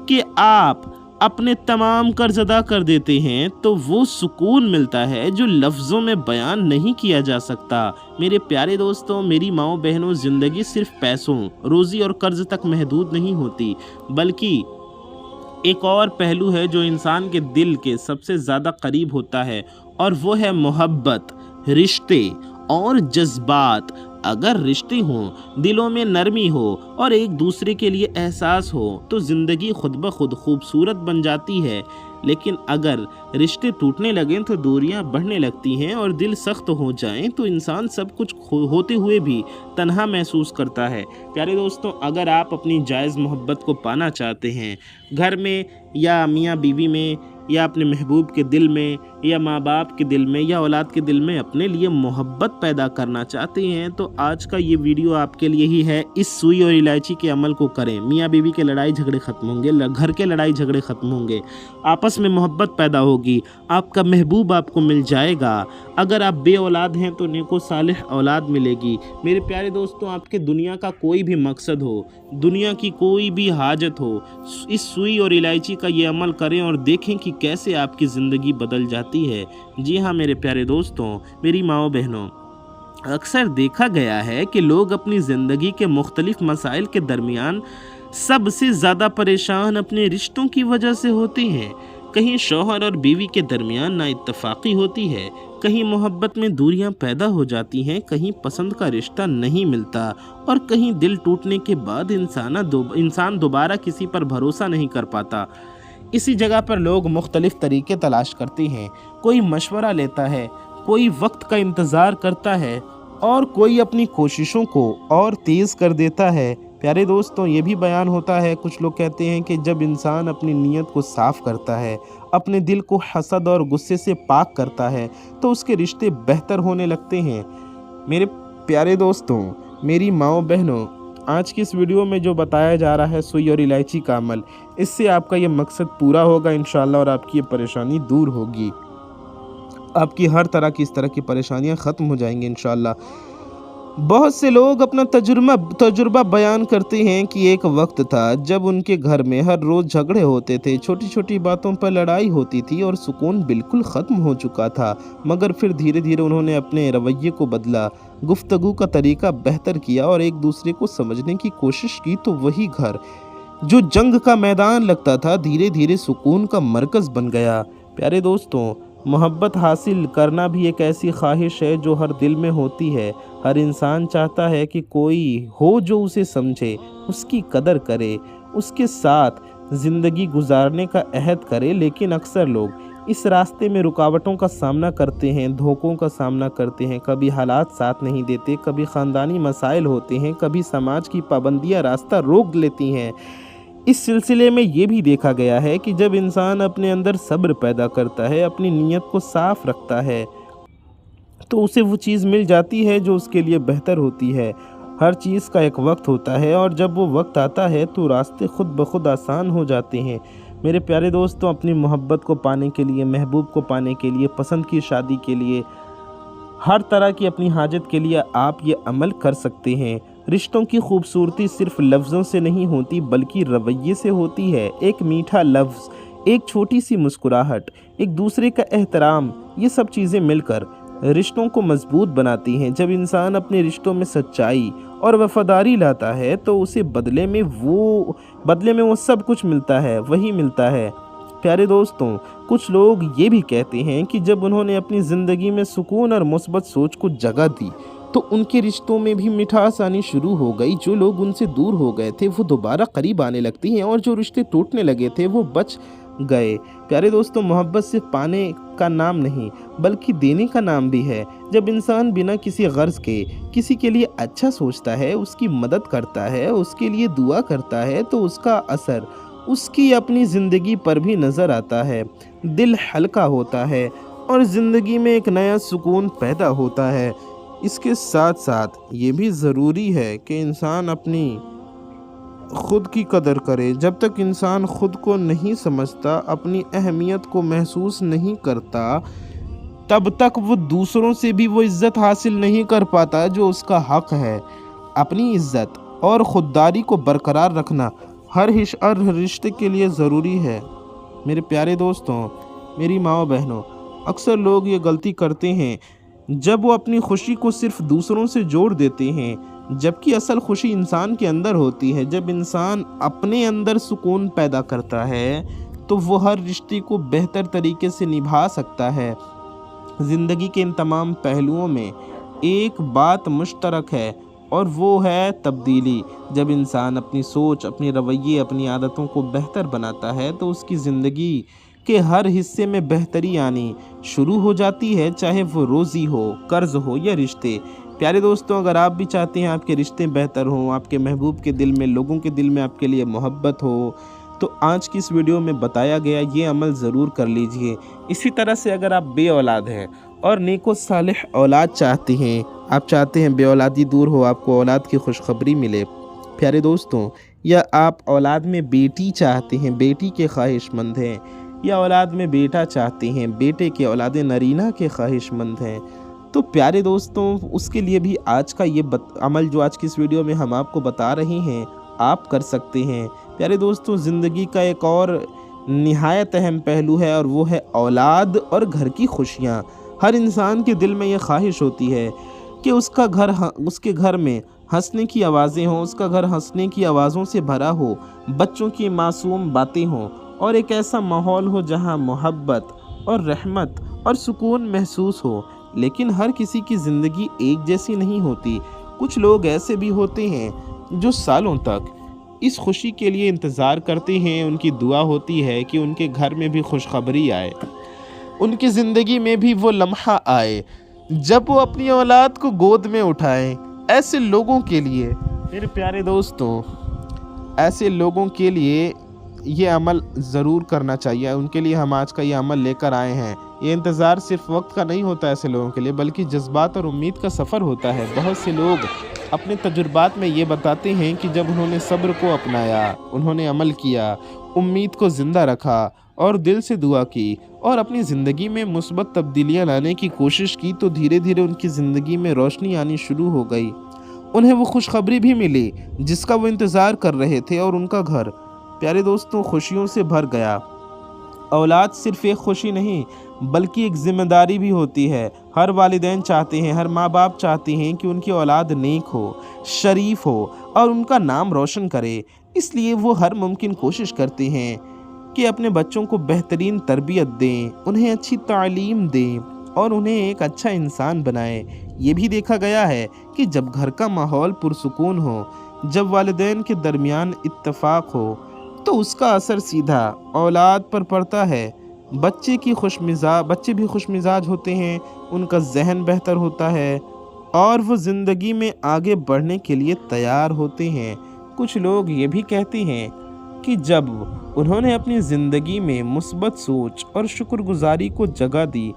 कि आप अपने तमाम कर्ज अदा कर देते हैं तो वो सुकून मिलता है जो लफ्ज़ों में बयान नहीं किया जा सकता। मेरे प्यारे दोस्तों, मेरी माओ बहनों, ज़िंदगी सिर्फ पैसों, रोज़ी और कर्ज तक महदूद नहीं होती बल्कि एक और पहलू है जो इंसान के दिल के सबसे ज़्यादा करीब होता है और वो है मोहब्बत, रिश्ते और जज्बात। अगर रिश्ते हों, दिलों में नरमी हो और एक दूसरे के लिए एहसास हो तो ज़िंदगी खुद ब खुद खूबसूरत बन जाती है। लेकिन अगर रिश्ते टूटने लगें तो दूरियां बढ़ने लगती हैं और दिल सख्त हो जाएं तो इंसान सब कुछ होते हुए भी तन्हा महसूस करता है। प्यारे दोस्तों, अगर आप अपनी जायज़ मोहब्बत को पाना चाहते हैं, घर में या मियाँ बीवी में या अपने महबूब के दिल में या माँ बाप के दिल में या औलाद के दिल में अपने लिए मोहब्बत पैदा करना चाहते हैं तो आज का ये वीडियो आपके लिए ही है। इस सुई और इलायची के अमल को करें, मियाँ बीवी के लड़ाई झगड़े ख़त्म होंगे, घर के लड़ाई झगड़े ख़त्म होंगे, आपस में मोहब्बत पैदा होगी, आपका महबूब आपको मिल जाएगा। अगर आप बे औलाद हैं तो नेको सालिह औलाद मिलेगी। मेरे प्यारे दोस्तों, आपके दुनिया का कोई भी मकसद हो, दुनिया की कोई भी हाजत हो, इस सुई और इलायची का ये अमल करें और देखें कि कैसे आपकी ज़िंदगी बदल जाती है। जी हाँ मेरे प्यारे दोस्तों, मेरी माओ बहनों, अक्सर देखा गया है कि लोग अपनी ज़िंदगी के मुख्तलिफ मसाइल के दरमियान सबसे ज़्यादा परेशान अपने रिश्तों की वजह से होते हैं। कहीं शौहर और बीवी के दरमियान नाइत्तफाक़ी होती है, कहीं मोहब्बत में दूरियां पैदा हो जाती हैं, कहीं पसंद का रिश्ता नहीं मिलता और कहीं दिल टूटने के बाद इंसान दोबारा किसी पर भरोसा नहीं कर पाता। इसी जगह पर लोग मुख्तलिफ तरीके तलाश करते हैं। कोई मशवरा लेता है, कोई वक्त का इंतज़ार करता है और कोई अपनी कोशिशों को और तेज़ कर देता है। प्यारे दोस्तों, ये भी बयान होता है, कुछ लोग कहते हैं कि जब इंसान अपनी नीयत को साफ़ करता है, अपने दिल को हसद और गुस्से से पाक करता है तो उसके रिश्ते बेहतर होने लगते हैं। मेरे प्यारे दोस्तों, मेरी माओ बहनों, आज की इस वीडियो में जो बताया जा रहा है सुई और इलायची का अमल, इससे आपका ये मकसद पूरा होगा इंशाअल्लाह और आपकी ये परेशानी दूर होगी। आपकी हर तरह की इस तरह की परेशानियां ख़त्म हो जाएंगी इंशाअल्लाह। बहुत से लोग अपना तजुर्बा बयान करते हैं कि एक वक्त था जब उनके घर में हर रोज़ झगड़े होते थे, छोटी छोटी बातों पर लड़ाई होती थी और सुकून बिल्कुल ख़त्म हो चुका था। मगर फिर धीरे धीरे उन्होंने अपने रवैये को बदला, गुफ्तगू का तरीका बेहतर किया और एक दूसरे को समझने की कोशिश की तो वही घर जो जंग का मैदान लगता था धीरे धीरे सुकून का मरकज़ बन गया। प्यारे दोस्तों, मोहब्बत हासिल करना भी एक ऐसी ख्वाहिश है जो हर दिल में होती है। हर इंसान चाहता है कि कोई हो जो उसे समझे, उसकी कदर करे, उसके साथ ज़िंदगी गुजारने का अहद करे। लेकिन अक्सर लोग इस रास्ते में रुकावटों का सामना करते हैं, धोखों का सामना करते हैं। कभी हालात साथ नहीं देते, कभी ख़ानदानी मसाइल होते हैं, कभी समाज की पाबंदियाँ रास्ता रोक लेती हैं। इस सिलसिले में ये भी देखा गया है कि जब इंसान अपने अंदर सब्र पैदा करता है, अपनी नीयत को साफ़ रखता है, तो उसे वो चीज़ मिल जाती है जो उसके लिए बेहतर होती है। हर चीज़ का एक वक्त होता है और जब वो वक्त आता है तो रास्ते खुद ब खुद आसान हो जाते हैं। मेरे प्यारे दोस्तों, अपनी मोहब्बत को पाने के लिए, महबूब को पाने के लिए, पसंद की शादी के लिए, हर तरह की अपनी हाजत के लिए आप ये अमल कर सकते हैं। रिश्तों की खूबसूरती सिर्फ लफ्ज़ों से नहीं होती बल्कि रवैये से होती है। एक मीठा लफ्ज़, एक छोटी सी मुस्कुराहट, एक दूसरे का एहतराम, ये सब चीज़ें मिलकर रिश्तों को मजबूत बनाती हैं। जब इंसान अपने रिश्तों में सच्चाई और वफादारी लाता है तो उसे बदले में वो सब कुछ मिलता है, वही मिलता है। प्यारे दोस्तों, कुछ लोग ये भी कहते हैं कि जब उन्होंने अपनी ज़िंदगी में सुकून और मुस्बत सोच को जगह दी तो उनके रिश्तों में भी मिठास आनी शुरू हो गई। जो लोग उनसे दूर हो गए थे वो दोबारा करीब आने लगती हैं और जो रिश्ते टूटने लगे थे वो बच गए। प्यारे दोस्तों, मोहब्बत सिर्फ पाने का नाम नहीं बल्कि देने का नाम भी है। जब इंसान बिना किसी गर्ज के किसी के लिए अच्छा सोचता है, उसकी मदद करता है, उसके लिए दुआ करता है तो उसका असर उसकी अपनी ज़िंदगी पर भी नज़र आता है। दिल हल्का होता है और ज़िंदगी में एक नया सुकून पैदा होता है। इसके साथ साथ ये भी ज़रूरी है कि इंसान अपनी खुद की कदर करे। जब तक इंसान खुद को नहीं समझता, अपनी अहमियत को महसूस नहीं करता, तब तक वो दूसरों से भी वो इज़्ज़त हासिल नहीं कर पाता जो उसका हक़ है। अपनी इज़्ज़त और ख़ुददारी को बरकरार रखना हर रिश्ते के लिए ज़रूरी है। मेरे प्यारे दोस्तों, मेरी माओ बहनों, अक्सर लोग ये गलती करते हैं जब वो अपनी खुशी को सिर्फ दूसरों से जोड़ देते हैं, जबकि असल खुशी इंसान के अंदर होती है। जब इंसान अपने अंदर सुकून पैदा करता है तो वो हर रिश्ते को बेहतर तरीके से निभा सकता है। ज़िंदगी के इन तमाम पहलुओं में एक बात मुश्तरक है और वो है तब्दीली। जब इंसान अपनी सोच, अपने रवैये, अपनी आदतों को बेहतर बनाता है तो उसकी ज़िंदगी के हर हिस्से में बेहतरी आनी शुरू हो जाती है, चाहे वो रोज़ी हो, कर्ज हो या रिश्ते। प्यारे दोस्तों, अगर आप भी चाहते हैं आपके रिश्ते बेहतर हों, आपके महबूब के दिल में, लोगों के दिल में आपके लिए मोहब्बत हो, तो आज की इस वीडियो में बताया गया ये अमल ज़रूर कर लीजिए। इसी तरह से अगर आप बे औलाद हैं और नेको सालिह औलाद चाहते हैं, आप चाहते हैं बे औलादी दूर हो, आपको औलाद की खुशखबरी मिले प्यारे दोस्तों, या आप औलाद में बेटी चाहते हैं, बेटी के ख्वाहिशमंद हैं, या औलाद में बेटा चाहते हैं, बेटे के औलाद नरीना के ख्वाहिशमंद हैं, तो प्यारे दोस्तों उसके लिए भी आज का ये अमल जो आज की इस वीडियो में हम आपको बता रहे हैं आप कर सकते हैं। प्यारे दोस्तों ज़िंदगी का एक और निहायत अहम पहलू है और वो है औलाद और घर की खुशियाँ। हर इंसान के दिल में ये ख्वाहिश होती है कि उसके घर में हंसने की आवाज़ें हों, उसका घर हंसने की आवाज़ों से भरा हो, बच्चों की मासूम बातें हों और एक ऐसा माहौल हो जहां मोहब्बत और रहमत और सुकून महसूस हो। लेकिन हर किसी की ज़िंदगी एक जैसी नहीं होती। कुछ लोग ऐसे भी होते हैं जो सालों तक इस खुशी के लिए इंतज़ार करते हैं, उनकी दुआ होती है कि उनके घर में भी खुशखबरी आए, उनकी ज़िंदगी में भी वो लम्हा आए जब वो अपनी औलाद को गोद में उठाएं। ऐसे लोगों के लिए मेरे प्यारे दोस्तों, ऐसे लोगों के लिए ये अमल ज़रूर करना चाहिए। उनके लिए हम आज का ये अमल लेकर आए हैं। ये इंतज़ार सिर्फ वक्त का नहीं होता ऐसे लोगों के लिए, बल्कि जज्बात और उम्मीद का सफ़र होता है। बहुत से लोग अपने तजुर्बात में ये बताते हैं कि जब उन्होंने सब्र को अपनाया, उन्होंने अमल किया, उम्मीद को ज़िंदा रखा और दिल से दुआ की और अपनी ज़िंदगी में मुस्बत तब्दीलियाँ लाने की कोशिश की, तो धीरे धीरे उनकी ज़िंदगी में रोशनी आनी शुरू हो गई। उन्हें वो खुशखबरी भी मिली जिसका वो इंतज़ार कर रहे थे और उनका घर प्यारे दोस्तों खुशियों से भर गया। औलाद सिर्फ एक खुशी नहीं बल्कि एक ज़िम्मेदारी भी होती है। हर वालिदैन चाहते हैं, हर माँ बाप चाहते हैं कि उनकी औलाद नेक हो, शरीफ हो और उनका नाम रोशन करे। इसलिए वो हर मुमकिन कोशिश करते हैं कि अपने बच्चों को बेहतरीन तरबियत दें, उन्हें अच्छी तालीम दें और उन्हें एक अच्छा इंसान बनाएं। ये भी देखा गया है कि जब घर का माहौल पुरसुकून हो, जब वालिदैन के दरमियान इत्तेफाक हो, तो उसका असर सीधा औलाद पर पड़ता है। बच्चे भी खुशमिजाज होते हैं, उनका जहन बेहतर होता है और वो ज़िंदगी में आगे बढ़ने के लिए तैयार होते हैं। कुछ लोग ये भी कहते हैं कि जब उन्होंने अपनी ज़िंदगी में मुस्बत सोच और शुक्रगुजारी को जगह दी,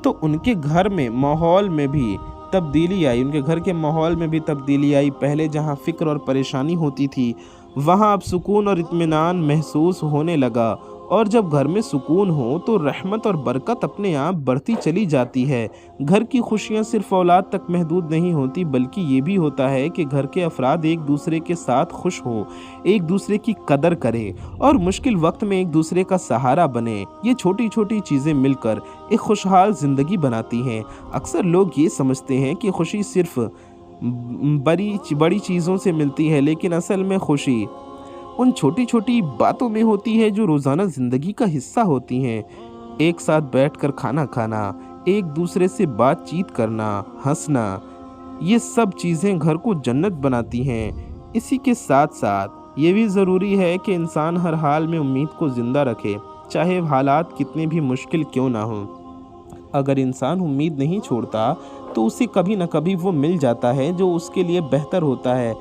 तो उनके घर में माहौल में भी तब्दीली आई, उनके घर के माहौल में भी तब्दीली आई। पहले जहाँ फ़िक्र और परेशानी होती थी, वहाँ अब सुकून और इत्मीनान महसूस होने लगा। और जब घर में सुकून हो तो रहमत और बरकत अपने आप बढ़ती चली जाती है। घर की खुशियाँ सिर्फ औलाद तक महदूद नहीं होती, बल्कि ये भी होता है कि घर के अफराद एक दूसरे के साथ खुश हों, एक दूसरे की कदर करें और मुश्किल वक्त में एक दूसरे का सहारा बने। ये छोटी छोटी चीज़ें मिलकर एक खुशहाल ज़िंदगी बनाती हैं। अक्सर लोग ये समझते हैं कि खुशी सिर्फ बड़ी चीज़ों से मिलती है, लेकिन असल में खुशी उन छोटी छोटी बातों में होती है जो रोज़ाना ज़िंदगी का हिस्सा होती हैं। एक साथ बैठकर खाना खाना, एक दूसरे से बातचीत करना, हंसना, ये सब चीज़ें घर को जन्नत बनाती हैं। इसी के साथ साथ ये भी ज़रूरी है कि इंसान हर हाल में उम्मीद को ज़िंदा रखे, चाहे हालात कितने भी मुश्किल क्यों ना हों। अगर इंसान उम्मीद नहीं छोड़ता तो उसे कभी न कभी वो मिल जाता है जो उसके लिए बेहतर होता है।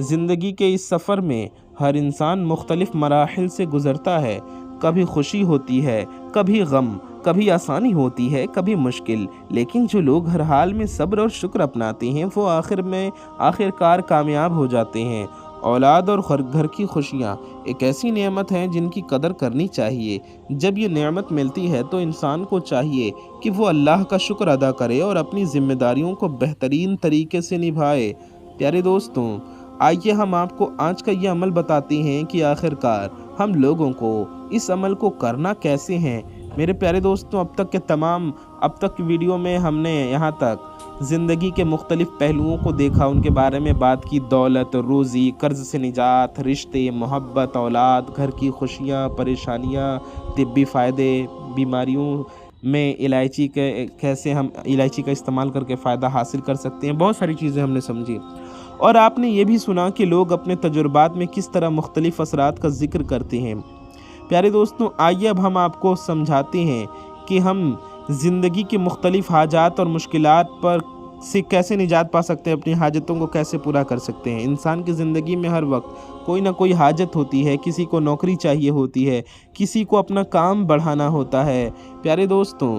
ज़िंदगी के इस सफ़र में हर इंसान मुख्तलिफ मराहिल से गुज़रता है। कभी खुशी होती है, कभी गम, कभी आसानी होती है, कभी मुश्किल। लेकिन जो लोग हर हाल में सब्र और शुक्र अपनाते हैं वो आखिरकार कामयाब हो जाते हैं। औलाद और घर की खुशियाँ एक ऐसी नेमत हैं जिनकी कदर करनी चाहिए। जब ये नेमत मिलती है तो इंसान को चाहिए कि वो अल्लाह का शुक्र अदा करे और अपनी ज़िम्मेदारियों को बेहतरीन तरीके से निभाए। प्यारे दोस्तों, आइए हम आपको आज का ये अमल बताते हैं कि आखिरकार हम लोगों को इस अमल को करना कैसे हैं। मेरे प्यारे दोस्तों, अब तक की वीडियो में हमने यहाँ तक ज़िंदगी के मुख्तलिफ़ पहलुओं को देखा, उनके बारे में बात की। दौलत, रोज़ी, कर्ज़ से निजात, रिश्ते, मोहब्बत, औलाद, घर की खुशियाँ, परेशानियाँ, तिब्बी फ़ायदे, बीमारियों में कैसे हम इलायची का इस्तेमाल करके फ़ायदा हासिल कर सकते हैं। बहुत सारी चीज़ें हमने समझी और आपने ये भी सुना कि लोग अपने तजुर्बात में किस तरह मुख्तलिफ़ असरात का ज़िक्र करते हैं। प्यारे दोस्तों, आइए अब हम आपको समझाते हैं कि हम ज़िंदगी के मुख्तलिफ़ हाजात और मुश्किलात पर से कैसे निजात पा सकते हैं, अपनी हाजतों को कैसे पूरा कर सकते हैं। इंसान की ज़िंदगी में हर वक्त कोई ना कोई हाजत होती है, किसी को नौकरी चाहिए होती है, किसी को अपना काम बढ़ाना होता है। प्यारे दोस्तों,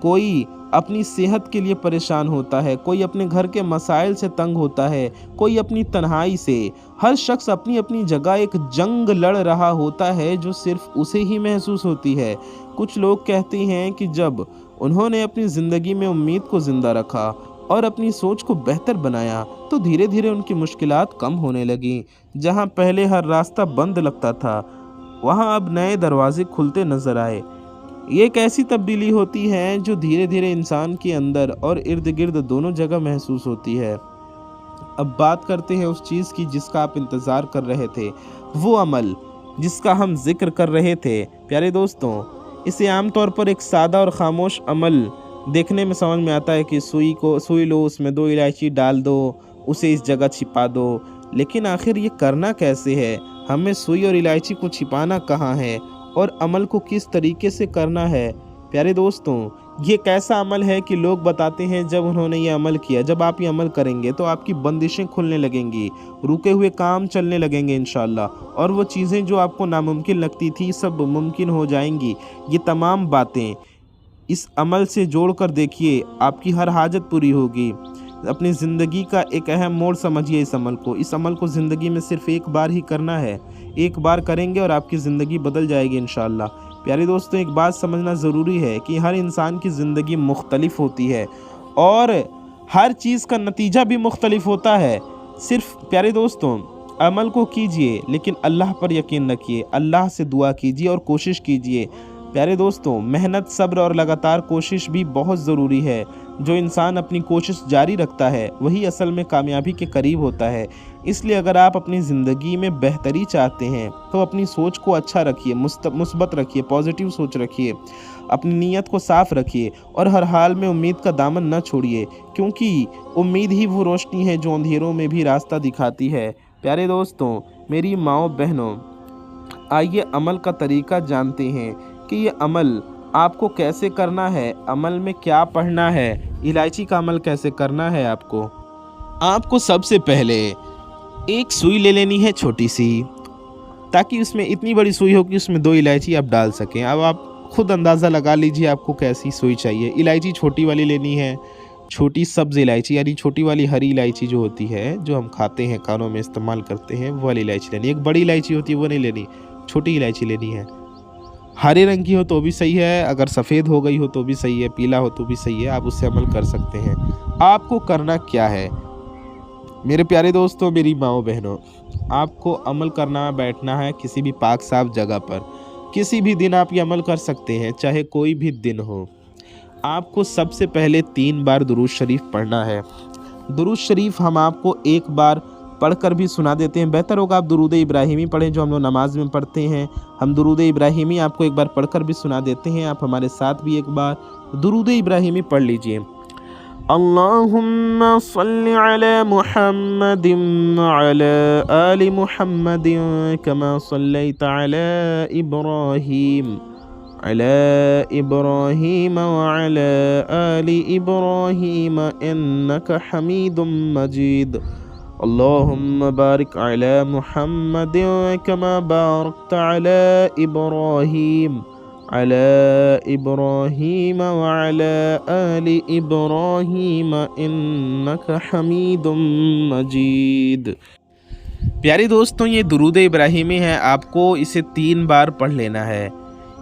कोई अपनी सेहत के लिए परेशान होता है, कोई अपने घर के मसाइल से तंग होता है, कोई अपनी तन्हाई से। हर शख्स अपनी अपनी जगह एक जंग लड़ रहा होता है जो सिर्फ उसे ही महसूस होती है। कुछ लोग कहते हैं कि जब उन्होंने अपनी ज़िंदगी में उम्मीद को ज़िंदा रखा और अपनी सोच को बेहतर बनाया तो धीरे धीरे उनकी मुश्किलात कम होने लगी। जहां पहले हर रास्ता बंद लगता था, वहां अब नए दरवाजे खुलते नजर आए। ये एक ऐसी तब्दीली होती है जो धीरे धीरे इंसान के अंदर और इर्द गिर्द दोनों जगह महसूस होती है। अब बात करते हैं उस चीज़ की जिसका आप इंतज़ार कर रहे थे, वो अमल जिसका हम जिक्र कर रहे थे। प्यारे दोस्तों, इसे आमतौर पर एक सादा और खामोश अमल देखने में समझ में आता है कि सुई लो, उसमें 2 इलायची डाल दो, उसे इस जगह छिपा दो। लेकिन आखिर ये करना कैसे है, हमें सुई और इलायची को छिपाना कहाँ है और अमल को किस तरीके से करना है। प्यारे दोस्तों, ये कैसा अमल है कि लोग बताते हैं जब उन्होंने ये अमल किया, जब आप ये अमल करेंगे तो आपकी बंदिशें खुलने लगेंगी, रुके हुए काम चलने लगेंगे इंशाल्लाह, और वो चीज़ें जो आपको नामुमकिन लगती थी सब मुमकिन हो जाएंगी। ये तमाम बातें इस अमल से जोड़ कर देखिए, आपकी हर हाजत पूरी होगी। अपनी ज़िंदगी का एक अहम मोड़ समझिए इस अमल को। इस अमल को ज़िंदगी में सिर्फ एक बार ही करना है, एक बार करेंगे और आपकी ज़िंदगी बदल जाएगी इंशाल्लाह। प्यारे दोस्तों, एक बात समझना ज़रूरी है कि हर इंसान की ज़िंदगी मुख्तलिफ होती है और हर चीज़ का नतीजा भी मुख्तलिफ होता है। सिर्फ प्यारे दोस्तों, अमल को कीजिए लेकिन अल्लाह पर यकीन रखिए, अल्लाह से दुआ कीजिए और कोशिश कीजिए। प्यारे दोस्तों, मेहनत, सब्र और लगातार कोशिश भी बहुत ज़रूरी है। जो इंसान अपनी कोशिश जारी रखता है वही असल में कामयाबी के करीब होता है। इसलिए अगर आप अपनी ज़िंदगी में बेहतरी चाहते हैं तो अपनी सोच को अच्छा रखिए, मुस्बत रखिए, पॉजिटिव सोच रखिए, अपनी नीयत को साफ़ रखिए और हर हाल में उम्मीद का दामन न छोड़िए, क्योंकि उम्मीद ही वो रोशनी है जो अंधेरों में भी रास्ता दिखाती है। प्यारे दोस्तों, मेरी माओ बहनों, आइए अमल का तरीका जानते हैं कि ये अमल आपको कैसे करना है, अमल में क्या पढ़ना है, इलायची का अमल कैसे करना है। आपको सबसे पहले एक सुई ले लेनी है छोटी सी, ताकि उसमें इतनी बड़ी सुई हो कि उसमें 2 इलायची आप डाल सकें। अब आप खुद अंदाज़ा लगा लीजिए आपको कैसी सुई चाहिए। इलायची छोटी वाली लेनी है, छोटी सब्ज़ इलायची, यानी छोटी वाली हरी इलायची जो होती है, जो हम खाते हैं, खानों में इस्तेमाल करते हैं, वो वाली इलायची लेनी। एक बड़ी इलायची होती है वो नहीं लेनी, छोटी इलायची लेनी है। हरे रंग की हो तो भी सही है, अगर सफ़ेद हो गई हो तो भी सही है, पीला हो तो भी सही है, आप उससे अमल कर सकते हैं। आपको करना क्या है मेरे प्यारे दोस्तों, मेरी माओ बहनों, आपको अमल करना, बैठना है किसी भी पाक साफ जगह पर। किसी भी दिन आप ये अमल कर सकते हैं, चाहे कोई भी दिन हो। आपको सबसे पहले 3 बार दुरूद शरीफ पढ़ना है। दुरूद शरीफ हम आपको एक बार पढ़कर भी सुना देते हैं। बेहतर होगा आप दुरूद इब्राहिमी पढ़ें जो हम लोग नमाज में पढ़ते हैं। हम दुरूद इब्राहिमी आपको एक बार पढ़कर भी सुना देते हैं, आप हमारे साथ भी एक बार दुरूद इब्राहिमी पढ़ लीजिए। अल्लाहुम्मा सल्लि अला मुहम्मदिन अला आलि मुहम्मदिन कमा सल्लैता अला इब्राहीम व अला आलि इब्राहीम इन्नका हमीदुम मजीद। अल्लाहुम्मा बारिक अला मुहम्मदिन कमा बारकता अला इब्राहीम व अला आलि इब्राहीम इन्नका हमीदुम मजीद। प्यारे दोस्तों, ये दुरूद इब्राहिमी है, आपको इसे 3 बार पढ़ लेना है।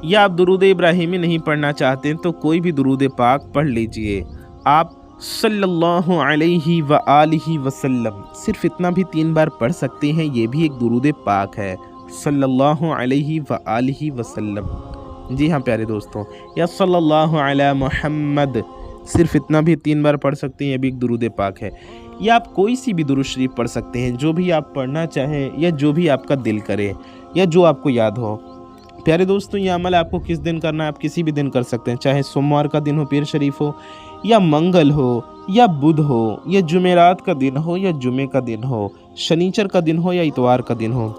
या आप दुरूद इब्राहिमी नहीं पढ़ना चाहते तो कोई भी दुरूद पाक पढ़ लीजिए। आप सल्लल्लाहु अलैहि व आलिहि वसल्लम सिर्फ इतना भी 3 बार पढ़ सकते हैं, ये भी एक दुरूद पाक है। सल्लल्लाहु अलैहि व आलिहि वसल्लम, जी हाँ प्यारे दोस्तों, या सल्लल्लाहु अला मुहम्मद, सिर्फ इतना भी 3 बार पढ़ सकते हैं, ये भी एक दुरूद पाक है। या आप कोई सी भी दुरूद शरीफ पढ़ सकते हैं, जो भी आप पढ़ना चाहें या जो भी आपका दिल करे या जो आपको याद हो। प्यारे दोस्तों, ये अमल आपको किस दिन करना है, आप किसी भी दिन कर सकते हैं, चाहे सोमवार का दिन हो, पीर शरीफ हो, या मंगल हो, या बुध हो, या जुमेरात का दिन हो, या जुमे का दिन हो, शनिचर का दिन हो या इतवार का दिन हो,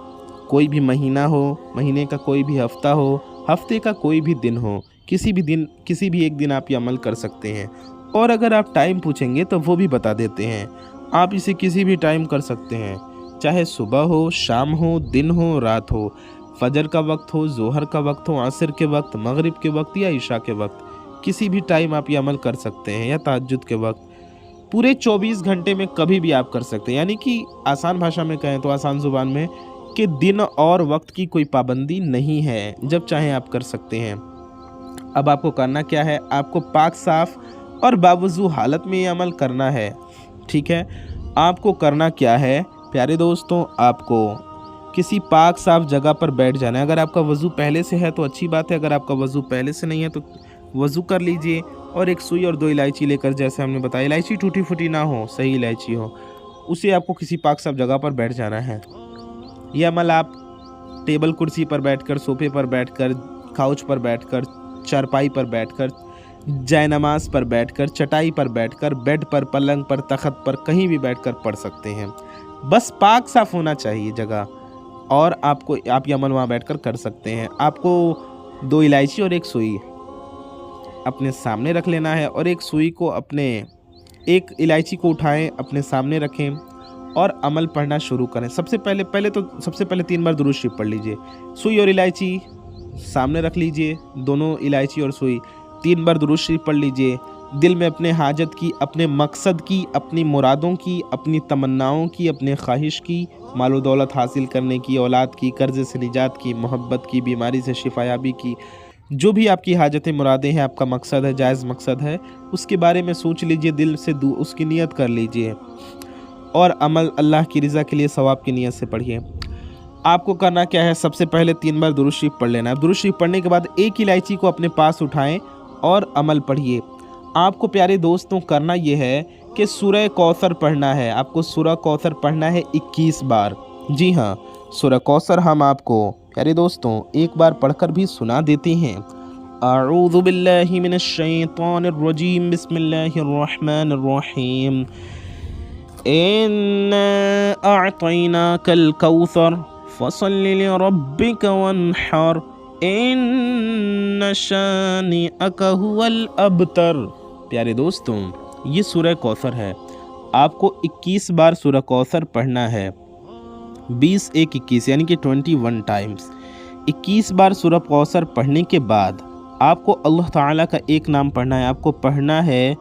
कोई भी महीना हो, महीने का कोई भी हफ्ता हो, हफ्ते का कोई भी दिन हो, किसी भी एक दिन आप ये अमल कर सकते हैं। और अगर आप टाइम पूछेंगे तो वो भी बता देते हैं। आप इसे किसी भी टाइम कर सकते हैं, चाहे सुबह हो, शाम हो, दिन हो, रात हो, फजर का वक्त हो, ज़ोहर का वक्त हो, असर के वक्त, मगरिब के वक्त या इशा के वक्त, किसी भी टाइम आप ये अमल कर सकते हैं, या तहज्जुद के वक्त। पूरे 24 घंटे में कभी भी आप कर सकते हैं, यानी कि आसान भाषा में कहें तो, आसान ज़ुबान में, कि दिन और वक्त की कोई पाबंदी नहीं है, जब चाहें आप कर सकते हैं। अब आपको करना क्या है, आपको पाक साफ़ और बावजू हालत में ये अमल करना है। ठीक है, आपको करना क्या है प्यारे दोस्तों, आपको किसी पाक साफ़ जगह पर बैठ जाना है। अगर आपका वज़ू पहले से है तो अच्छी बात है, अगर आपका वज़ू पहले से नहीं है तो वज़ू कर लीजिए, और एक सुई और 2 इलायची लेकर, जैसे हमने बताया, इलायची टूटी फूटी ना हो, सही इलायची हो, उसे आपको किसी पाक साफ़ जगह पर बैठ जाना है। यह अमल आप टेबल कुर्सी पर बैठकर, सोफे पर बैठकर, काउच पर बैठकर, चारपाई पर बैठकर, जायनमाज पर बैठकर, चटाई पर बैठकर, बेड पर, पलंग पर, तख्त पर, कहीं भी बैठकर पढ़ सकते हैं। बस पाक साफ़ होना चाहिए जगह, और आप ये अमल वहाँ बैठकर कर सकते हैं। आपको 2 इलायची और 1 सुई अपने सामने रख लेना है, और 1 सुई को एक इलायची को उठाएं, अपने सामने रखें और अमल पढ़ना शुरू करें। सबसे पहले 3 बार दुरूद शरीफ पढ़ लीजिए। सुई और इलायची सामने रख लीजिए, दोनों इलायची और सुई, 3 बार दुरूद शरीफ पढ़ लीजिए। दिल में अपने हाजत की, अपने मकसद की, अपनी मुरादों की, अपनी तमन्नाओं की, अपने ख्वाहिश की, मालो दौलत हासिल करने की, औलाद की, कर्ज़े से निजात की, मोहब्बत की, बीमारी से शिफायाबी की, जो भी आपकी हाजतें मुरादें हैं, आपका मकसद है, जायज़ मकसद है, उसके बारे में सोच लीजिए, दिल से उसकी नियत कर लीजिए, और अमल अल्लाह की रज़ा के लिए सवाब की नियत से पढ़िए। आपको करना क्या है, सबसे पहले 3 बार दुरूद शरीफ पढ़ लेना है। दुरूद शरीफ पढ़ने के बाद 1 इलायची को अपने पास उठाएं और अमल पढ़िए। आपको प्यारे दोस्तों करना ये है कि सूरह कौसर पढ़ना है। आपको सूरह कौसर पढ़ना है 21 बार। जी हाँ, सूरह कौसर हम आपको प्यारे दोस्तों एक बार पढ़कर भी सुना देते हैं। अऊज़ु बिल्लाहि मिनश शैतानिर रजीम, बिस्मिल्लाहिर रहमानिर रहीम। इन्ना अअतैनाकल कौसर फसल्लि लिरब्बिका वन्हर, इन्ना शानिअक हुवल अबतर। प्यारे दोस्तों, ये सूरह कौसर है। आपको 21 बार सूरह कौसर पढ़ना है। 20 1 21 यानी कि 21 टाइम्स। 21 बार सूरह कौसर पढ़ने के बाद आपको अल्लाह ताला का एक नाम पढ़ना है। आपको पढ़ना है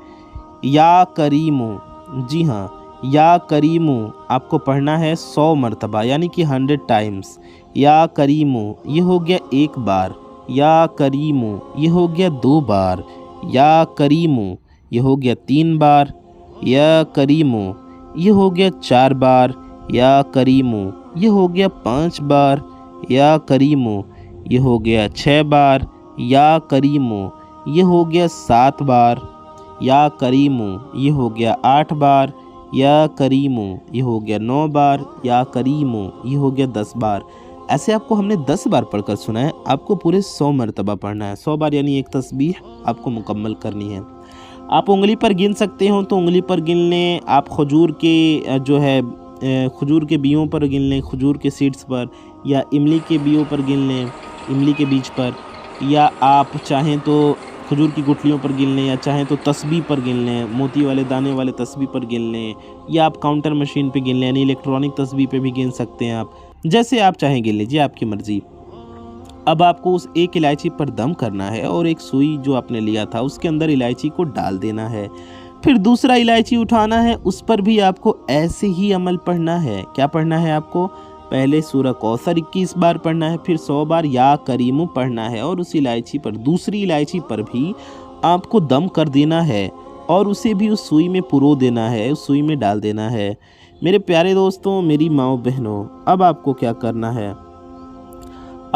या करीमु। जी हाँ, या करीमु आपको पढ़ना है 100 मरतबा, यानी कि 100 टाइम्स। या करीमु ये हो गया 1 बार, या करीमु ये हो गया 2 बार, या करीमु ये हो गया 3 बार, या करीमु ये हो गया 4 बार, या करीमु ये हो गया 5 बार, या करीमु ये हो गया 6 बार, या करीमु ये हो गया 7 बार, या करीमु ये हो गया 8 बार, या करीमु ये हो गया 9 बार, या करीमु ये हो गया 10 बार। ऐसे आपको हमने 10 बार पढ़कर सुना है। आपको पूरे 100 मरतबा पढ़ना है। 100 बार यानी एक तस्बीह आपको मुकम्मल करनी है। आप उंगली पर गिन सकते हो तो उंगली पर गिन लें। आप खजूर के बीजों पर गिन लें, खजूर के सीड्स पर, या इमली के बीजों पर गिन लें, इमली के बीज पर, या आप चाहें तो खजूर की गुठलियों पर गिन लें, या चाहें तो तस्बीह पर गिन लें, मोती वाले दाने वाले तस्बीह पर गिन लें, या आप काउंटर मशीन पे गिन लें, यानी इलेक्ट्रॉनिक तस्बीह पे भी गिन सकते हैं। आप जैसे आप चाहें गिन लीजिए, आपकी मर्ज़ी। अब आपको उस 1 इलायची पर दम करना है, और एक सुई जो आपने लिया था उसके अंदर इलायची को डाल देना है। फिर दूसरा इलायची उठाना है, उस पर भी आपको ऐसे ही अमल पढ़ना है। क्या पढ़ना है आपको? पहले सूरह कौसर 21 बार पढ़ना है, फिर 100 बार या करीमु पढ़ना है, और उस इलायची पर, दूसरी इलायची पर भी आपको दम कर देना है, और उसे भी उस सुई में पुरो देना है, उस सुई में डाल देना है। मेरे प्यारे दोस्तों, मेरी माओ बहनों, अब आपको क्या करना है?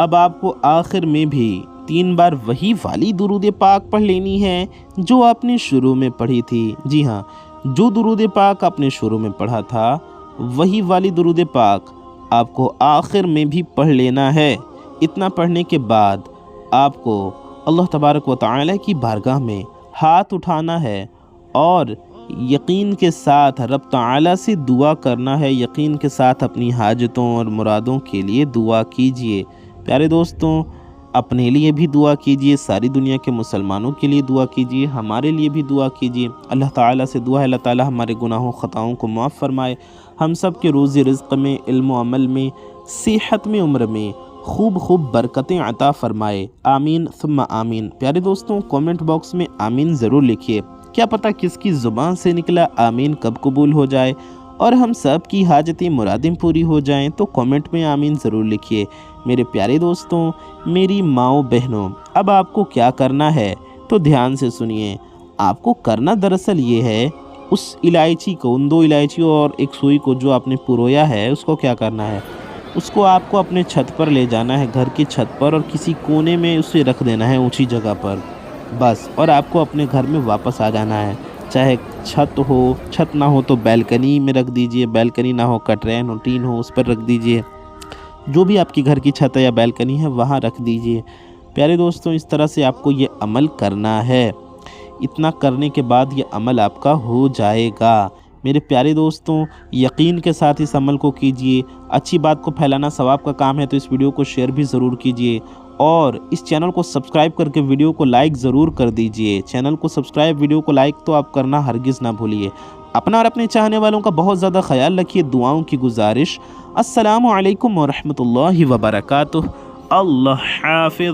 अब आपको आखिर में भी 3 बार वही वाली दुरूद पाक पढ़ लेनी है जो आपने शुरू में पढ़ी थी। जी हाँ, जो दुरूद पाक आपने शुरू में पढ़ा था वही वाली दुरूद पाक आपको आखिर में भी पढ़ लेना है। इतना पढ़ने के बाद आपको अल्लाह तबारक व तआला की बारगाह में हाथ उठाना है और यकीन के साथ रब तआला से दुआ करना है। यकीन के साथ अपनी हाजतों और मुरादों के लिए दुआ कीजिए। प्यारे दोस्तों, اپنے لیے بھی دعا کیجئے، ساری دنیا کے مسلمانوں کے لیے دعا کیجئے، ہمارے لیے بھی دعا کیجئے۔ اللہ تعالیٰ سے دعا ہے اللہ تعالیٰ ہمارے گناہوں خطاؤں کو معاف فرمائے، ہم سب کے روزی رزق میں، علم و عمل میں، صحت میں، عمر میں خوب خوب برکتیں عطا فرمائے۔ آمین ثم آمین۔ پیارے دوستوں، کومنٹ باکس میں آمین ضرور لکھیے، کیا پتہ کس کی زبان سے نکلا آمین کب قبول ہو جائے اور ہم سب کی حاجتیں مرادیں پوری ہو جائیں، تو کومنٹ میں آمین ضرور لکھیے۔ میرے پیارے دوستوں، میری ماؤں بہنوں، اب آپ کو کیا کرنا ہے تو دھیان سے سنیے۔ آپ کو کرنا دراصل یہ ہے، اس الائچی کو، ان 2 الائچیوں اور 1 سوئی کو جو آپ نے پرویا ہے، اس کو کیا کرنا ہے، اس کو آپ کو اپنے چھت پر لے جانا ہے، گھر کی چھت پر، اور کسی کونے میں اسے رکھ دینا ہے، اونچی جگہ پر بس، اور آپ کو اپنے گھر میں واپس آ جانا ہے۔ چاہے چھت ہو، چھت نہ ہو تو بیلکنی میں رکھ دیجئے، بیلکنی نہ ہو کٹرین ہو، ٹین ہو، اس پر رکھ دیجئے، جو بھی آپ کی گھر کی چھت ہے یا بیلکنی ہے وہاں رکھ دیجئے۔ پیارے دوستوں، اس طرح سے آپ کو یہ عمل کرنا ہے۔ اتنا کرنے کے بعد یہ عمل آپ کا ہو جائے گا۔ میرے پیارے دوستوں، یقین کے ساتھ اس عمل کو کیجئے۔ اچھی بات کو پھیلانا ثواب کا کام ہے، تو اس ویڈیو کو شیئر بھی ضرور کیجئے، اور اس چینل کو سبسکرائب کر کے ویڈیو کو لائک ضرور کر دیجئے۔ چینل کو سبسکرائب، ویڈیو کو لائک تو آپ کرنا ہرگز نہ بھولیے۔ اپنا اور اپنے چاہنے والوں کا بہت زیادہ خیال رکھیے، دعاؤں کی گزارش۔ السلام علیکم ورحمۃ اللہ وبرکاتہ۔ اللہ حافظ۔